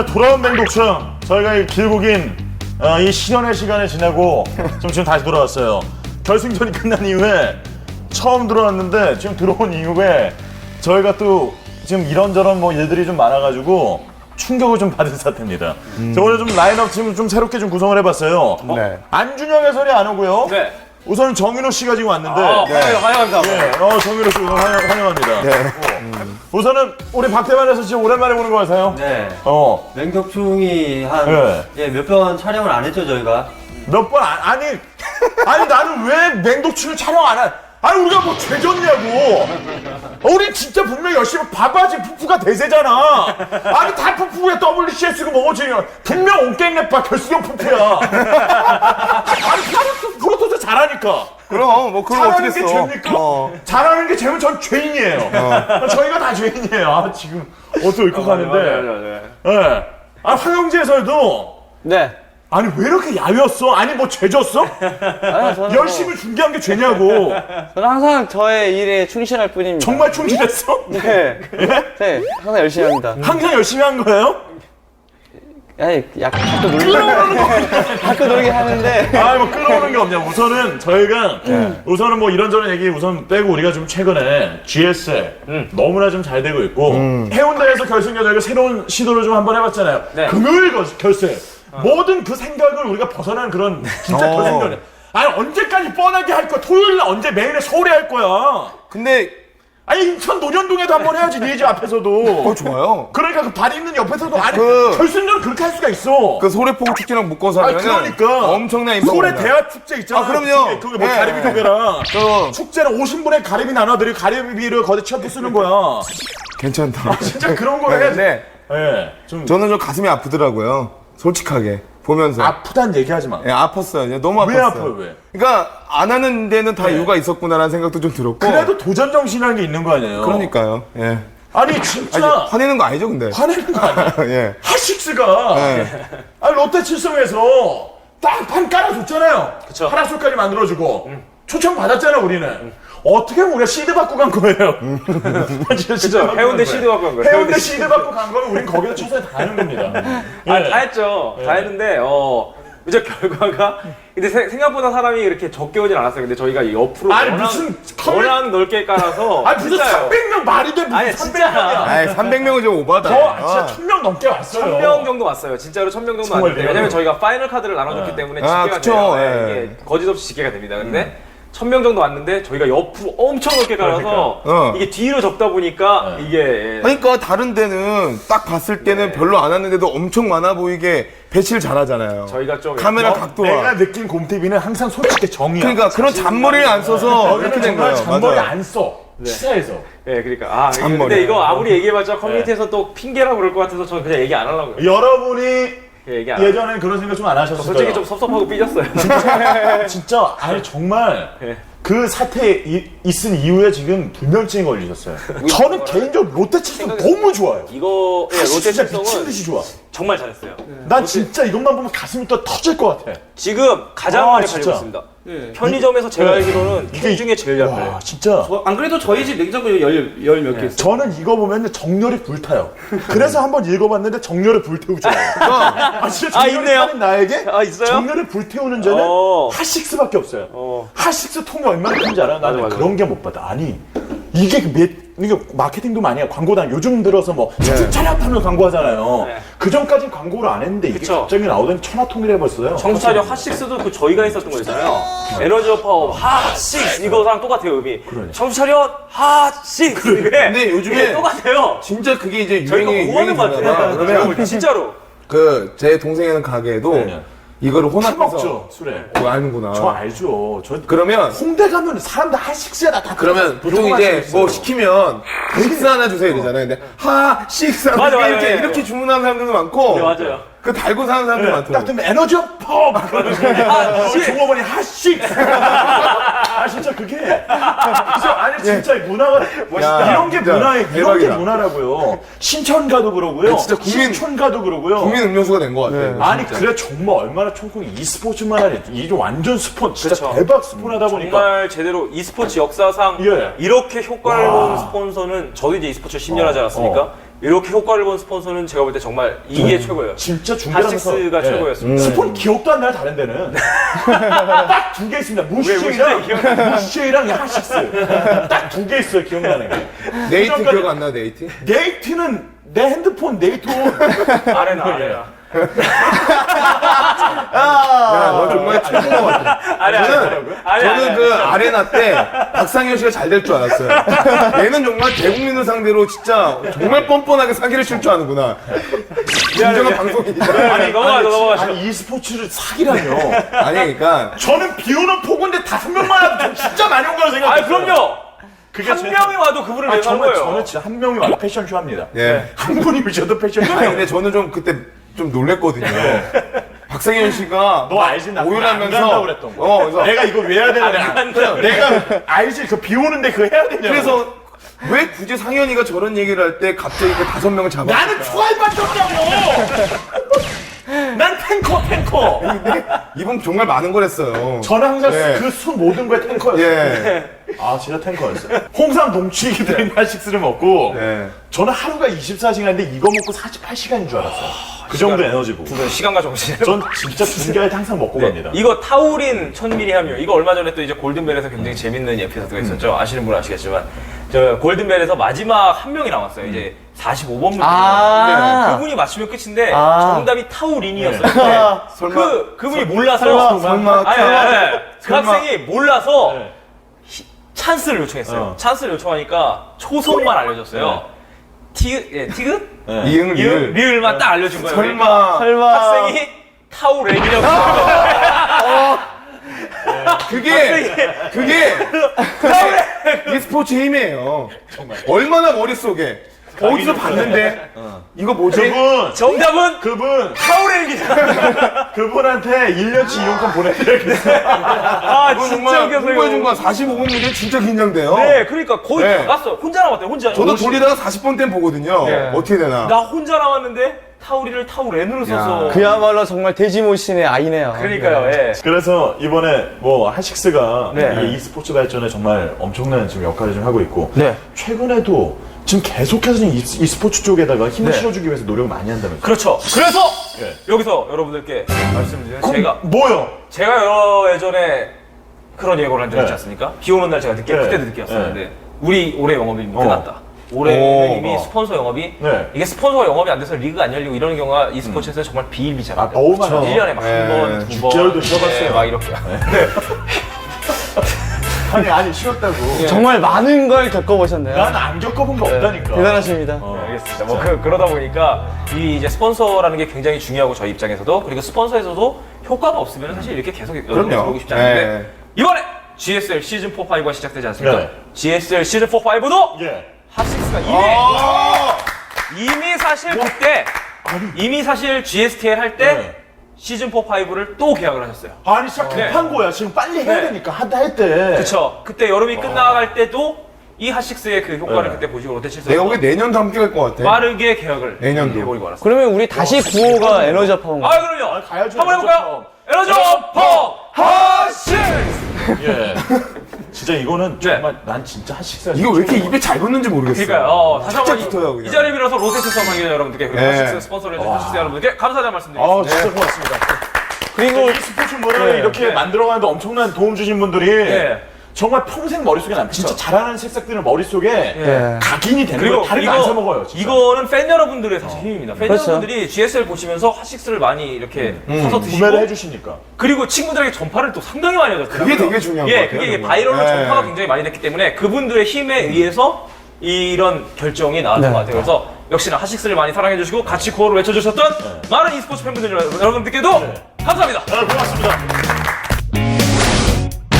네, 돌아온 맹독충. 저희가 이 길고 긴 이 실현의 시간을 지내고 지금 다시 돌아왔어요. 결승전이 끝난 이후에 처음 들어왔는데 지금 들어온 이후에 저희가 또 지금 이런저런 뭐 일들이 좀 많아가지고 충격을 좀 받은 상태입니다. 자, 오늘 좀 라인업 지금 좀 새롭게 좀 구성을 해봤어요. 네. 안준영 해설이 안 오고요. 네. 우선 정인호 씨가 지금 왔는데. 환영합니다. 네, 정인호 씨 우선 환영합니다. 네. 우선은 우리 박태만 해서 지금 오랜만에 보는 거 같아요. 네. 네. 맹독충이 몇 번 촬영을 안 했죠, 저희가? 몇 번 아니 나는 왜 맹독충을 촬영 안 한? 아니 우리가 뭐 죄졌냐고. 우리 진짜 분명히 열심히 바바지 푸푸가 대세잖아. 아니 다 푸푸에 WCS고 뭐지. 분명 온게임랩바 결승전 푸푸야. 아니 프로토스 잘하니까. 그럼 뭐 그걸 어떻게 잘하는 게 써? 죄입니까? 잘하는 게 죄면 전 죄인이에요. 저희가 다 죄인이에요. 아 지금 옷도 입고 가는데. 네. 아 황영재 해설도 네. 아니 왜 이렇게 야였어? 아니 뭐 죄졌어? 열심히 준비한 게 죄냐고. 저는 항상 저의 일에 충실할 뿐입니다. 정말 충실했어? 네. 네. 항상 열심히 합니다. 항상 열심히 한 거예요? 아니, 약간 가끔 가끔 놀긴 하는데. 아니 뭐 끌어오는 게 없냐. 우선은 저희가 우선은 뭐 이런저런 얘기 우선 빼고 우리가 좀 최근에 GS 너무나 좀 잘 되고 있고 해운대에서 결승전 저희가 새로운 시도를 좀 한번 해봤잖아요. 네. 금요일 결승. 모든 그 생각을 우리가 벗어난 그런 진짜 결승전이야. 아니 언제까지 뻔하게 할 거야. 토요일 날 언제 매일에 서울에 할 거야. 근데 아니 인천 논현동에도 한번 해야지. 네 집 앞에서도. 좋아요. 그러니까 그 발 있는 옆에서도 아니 그- 결승전 그렇게 할 수가 있어. 그 소래포구 축제랑 묶어서 아 하면 그러니까 엄청난 인파가 소래 옵니다. 대화 축제 있잖아. 아, 그럼요. 그게 뭐 네. 가리비 교배랑 저- 축제는 오신 분의 가리비 나눠드리고 가리비를 거기 취업해 쓰는 거야. 괜찮다. 진짜 그런 걸 해야지. 네. 예. 좀 저는 좀 가슴이 아프더라고요. 솔직하게 보면서. 아프단 얘기하지 마. 예, 아팠어요. 너무 아팠어요. 왜 아파요 왜? 그러니까 안 하는 데는 다 네. 이유가 있었구나라는 생각도 좀 들었고. 그래도 도전 정신이라는 게 있는 거 아니에요. 그러니까요. 예. 아니 진짜 아니, 화내는 거 아니죠, 근데? 화내는 거 아니야. 예. 하식스가 네. 아니 롯데 칠성에서 딱 판 깔아줬잖아요. 그쵸. 파라솔까지 만들어주고 초청 받았잖아 우리는. 어떻게 보면 우리가 시드 받고 간 거예요. 진짜 시드 받고 해운대 간 시드 거예요. 받고 간 거예요. 해운대 시드 받고 간 거면 우린 거기서 최선을 다하는 겁니다. 예. 다 했죠. 다 했는데, 이제 결과가. 근데 생각보다 사람이 이렇게 적게 오진 않았어요. 근데 저희가 옆으로. 아니, 워낙, 무슨 워낙 넓게 깔아서. 아니 무슨 진짜요. 300명 말이 돼 무슨 아니, 300명이야. 진짜. 아이, 300명은 좀 오바다. 진짜 1000명 넘게 왔어요. 1000명 정도 왔어요. 진짜로 1000명 정도 정말 왔는데. 돼요? 왜냐면 저희가 파이널 카드를 나눠줬기 때문에 아, 집계가 그쵸. 돼요. 예. 이게 거짓 없이 집계가 됩니다. 근데 1000명 정도 왔는데 저희가 옆으로 엄청 넓게 깔아서 그러니까. 이게 뒤로 접다 보니까 이게 그러니까 다른 데는 딱 봤을 때는 별로 안 왔는데도 엄청 많아 보이게 배치를 잘하잖아요. 저희가 좀 카메라 내가 각도와. 느낀 곰TV는 항상 솔직히 정이야. 그러니까 그런 잔머리를 안 써서 이렇게 된 거예요. 잔머리 맞아요. 안 써. 시사에서. 네, 그러니까 잔머리. 근데 이거 아무리 얘기해봤자 커뮤니티에서 또 핑계라고 그럴 것 같아서 저는 그냥 얘기 안 하려고요. 여러분이 얘기 안 하려고. 예전엔 그런 생각 좀 안 하셨어요? 솔직히 좀 섭섭하고 삐졌어요. 진짜 아니 정말 네. 그 사태에 있은 이후에 지금 불면증에 걸리셨어요. 저는 개인적으로 롯데 칠성 너무 좋아요. 이거 예, 롯데 진짜 미친 칠성은 듯이 좋아. 정말 잘했어요. 난 진짜 이것만 보면 가슴이 또 터질 것 같아. 지금 가장 아, 많이 진짜. 팔리고 있습니다. 편의점에서 제가 알기로는 K 중에 제일 잘 팔려요. 와 진짜. 안 그래도 저희 집 냉장고에 열 몇 개 있어요. 저는 이거 보면 정렬이 불타요. 그래서 한번 읽어봤는데 정렬을 불태우잖아요. 아 진짜 정렬이 있네요. 타는 나에게 아, 있어요? 정렬을 불태우는 자는 핫식스밖에 없어요. 핫식스 통이 얼마나 큰지 알아요? 나는 맞아. 그런 게 못 받아. 아니 이게 이게 마케팅도 많이 해요. 광고단 요즘 들어서 뭐 차량하면 광고하잖아요. 네. 그 전까진 광고를 안 했는데 이게 그쵸. 갑자기 나오더니 천하통일을 해버렸어요. 정수차력 핫식스도 그 저희가 했었던 거 있잖아요. 에너지 파워 핫식스 이거랑 똑같아요 음이. 정수차력 핫식스 이게 근데 요즘에 이게 똑같아요. 진짜 그게 이제 저희가 유행이 뭐하는 것 같아요. 되나 제가 그러면 볼 때 진짜로. 그 제 동생이 하는 가게에도 네. 이거를 타 혼합해서 먹죠 술에. 뭐 아는구나. 저 알죠. 저 그러면 홍대 가면 사람들 핫식스야 다. 그러면 보통 이제 뭐 시키면 식사 하나 주세요 이러잖아요. 근데 하 식사 맞아, 맞아, 이렇게 맞아. 이렇게 주문하는 사람들도 많고 네, 맞아요. 그 달고 사는 사람들 딱 많더라고. 뜨면 에너지 업! 종업원이 핫식! 아 진짜 그게 그래서 아니 진짜 문화가 멋있다. 이런 게 진짜 문화에 이런 게 대박이다. 문화라고요. 신천가도 그러고요. 진짜 신촌가도 그러고요. 국민 음료수가 된 것 같아요. 아니 그래 정말 얼마나 총국이 e스포츠만 하니 이게 완전 스폰 진짜 그쵸. 대박 스폰하다 보니까 정말 제대로 e스포츠 역사상 예. 이렇게 효과를 본 스폰서는 저도 이제 e스포츠 10년 하지 않았습니까? 이렇게 효과를 본 스폰서는 제가 볼 때 정말 이게 최고예요. 진짜 중계하면서 핫식스가 최고였습니다. 스폰 기억도 안 나요, 다른 데는. 딱 두 개 있습니다. 무시이랑 핫식스. 딱 두 개 있어요, 기억나는 게. 네이트 그전까지- 기억 안 나, 네이트? 네이트는 내 핸드폰 네이트온. 아레나. 야, 너 정말 최고인 것 같아. 저는 그 아레나 때 박상현 씨가 잘 될 줄 알았어요. 얘는 정말 대국민을 상대로 진짜 정말 뻔뻔하게 사기를 칠 줄 아는구나. 진정한 방송인이다. 아니 넘어가시죠. 아니, e스포츠를 사기라뇨. 아니, 그러니까 저는 비 오는 폭우인데 5명만 와도 전 진짜 많이 온 거라고 생각해요. 아 그럼요. 그게 한 명이 와도 그분을 내는 정말 거예요. 저는 진짜 한 명이 와도 패션쇼 합니다. 예. 한 분이 오셔도 패션쇼. 아니 근데 저는 좀 그때 좀 놀랬거든요. 박상현 씨가 너 알지? 나 오열하면서 안 간다고 그랬던 거. 그래서 내가 이거 왜 해야 되냐. 내가 알지? 그 비 오는데 그거 해야 되냐고. 그래서 왜 굳이 상현이가 저런 얘기를 할 때 갑자기 그 5명을 잡아? 나는 추가할밖에 없다고. 난 탱커. 근데 이분 정말 많은 걸 했어요. 저는 항상 예. 그 수 모든 거에 탱커였어요. 예. 아 진짜 탱커였어요. 홍삼 동치기 들은 핫식스를 먹고 예. 저는 하루가 24시간인데 이거 먹고 48시간인 줄 알았어요. 그 정도 에너지고. 시간과 정신. 전 진짜 중계할 때 항상 먹고 갑니다. 이거 타우린 1000ml 함유. 이거 얼마 전에 또 이제 골든벨에서 굉장히 재밌는 에피소드가 있었죠. 아시는 분은 아시겠지만 저 골든벨에서 마지막 한 명이 남았어요. 이제 45번 문제. 그분이 맞추면 끝인데 정답이 타우린이었어요. 설마 그분이 몰라서 설마 아니, 그 설마. 학생이 몰라서 네. 찬스를 요청했어요. 찬스를 요청하니까 초성만 알려줬어요. 티귿? 네. 이응 리을 리을만 딱 알려준 거예요. 설마 학생이 타우렌이라고 그게 e스포츠 힘이에요. 얼마나 머릿속에 어디서 봤는데 이거 뭐지? 정답은 그분 타우렌이다. 그분한테 1년치 이용권 보내드려야겠어요. 아 이거 진짜 정말 웃겼어요. 홍보해준 거 45분 문제 진짜 긴장돼요. 네, 그러니까 거의 네. 다 갔어요. 혼자 남았대요. 혼자. 저도 돌리다가 40번 땐 보거든요. 네. 어떻게 되나? 나 혼자 남았는데 타우리를 타우렌으로 써서. 그야말로 정말 돼지모신의 아이네요. 그러니까요. 예. 그래서 이번에 뭐 핫식스가 네. 이 e스포츠 발전에 정말 엄청난 지금 역할을 좀 하고 있고 네. 최근에도 지금 계속해서 지금 e스포츠 쪽에다가 힘을 실어주기 위해서 노력을 많이 한다면서요. 그렇죠. 그래서 예. 여기서 여러분들께 말씀드리면 뭐요? 제가 예전에 그런 예고를 한 적 있지 네. 않습니까? 비 오는 날 제가 늦게 네. 그때도 늦게 왔었는데 네. 우리 올해 영업이 끝났다. 올해는 이미 스폰서 영업이 네. 이게 스폰서가 영업이 안 돼서 리그가 안 열리고 이런 경우가 e스포츠에서는 정말 비일비재합니다. 너무 많아요. 1년에 막 한 번, 두 번. 6개월도 쉬어봤어요. 막 이렇게. 아니 쉬었다고. 정말 많은 걸 겪어보셨네요. 난 안 겪어본 게 없다니까. 대단하십니다. 알겠습니다. 뭐 그러다 보니까 이 이제 스폰서라는 게 굉장히 중요하고 저희 입장에서도 그리고 스폰서에서도 효과가 없으면 사실 이렇게 계속 여러분 들어오고 싶지 않은데 네. 이번에 GSL 시즌 4, 5가 시작되지 않습니까? 네. GSL 시즌 4, 5도 예. 핫식스가 이미 사실 그때 이미 사실 GSTL 할 때 네. 시즌 4, 5를 또 계약을 하셨어요. 아니 진짜 급한 거야. 지금 빨리 해야 네. 되니까 할 때. 그렇죠. 그때 여름이 끝나갈 때도 이 핫식스의 그 효과를 네. 그때 보시고 롯데칠에서 내가 보기엔 내년도 함께 갈 것 같아. 빠르게 계약을 내년도. 해버리고 말았어요. 그러면 우리 다시 구호가 에너지업 파워인가요? 아 그럼요. 가야죠. 한번 해볼까요? 에너지오퍼 핫식스. 예. 진짜 이거는 네. 정말 난 진짜 핫식스야. 이거 왜 이렇게 입에 잘 붙는지 모르겠어요. 그러니까요. 다시 진짜 한번 붙어요, 그냥. 이 자리 빌어서 롯데칠성 관계자 여러분들께 그리고 네. 핫식스 스폰서를 해주신 핫식스 여러분들께 감사하다는 말씀드립니다. 아 진짜 고맙습니다. 그리고 이 스포츠 문화를 이렇게 만들어가는데 엄청난 도움 주신 분들이 네. 정말 평생 머릿속에 남고 진짜 잘하는 새싹들은 머릿속에 네. 각인이 되는 그리고 거예요. 다른 거 안 사먹어요. 진짜. 이거는 팬 여러분들의 사실 힘입니다. 팬 그렇죠. 여러분들이 GSL 보시면서 핫식스를 많이 이렇게 사서 드시고 구매를 해주시니까. 그리고 친구들에게 전파를 또 상당히 많이 해줬어요. 그게 되게 중요한 것 같아요, 그게 정말. 바이럴로 네. 전파가 굉장히 많이 됐기 때문에 그분들의 힘에 의해서 이런 결정이 나왔던 것 같아요. 그래서 역시나 핫식스를 많이 사랑해주시고 같이 구호를 외쳐주셨던 많은 e스포츠 팬분들 여러분들께도 감사합니다. 고맙습니다.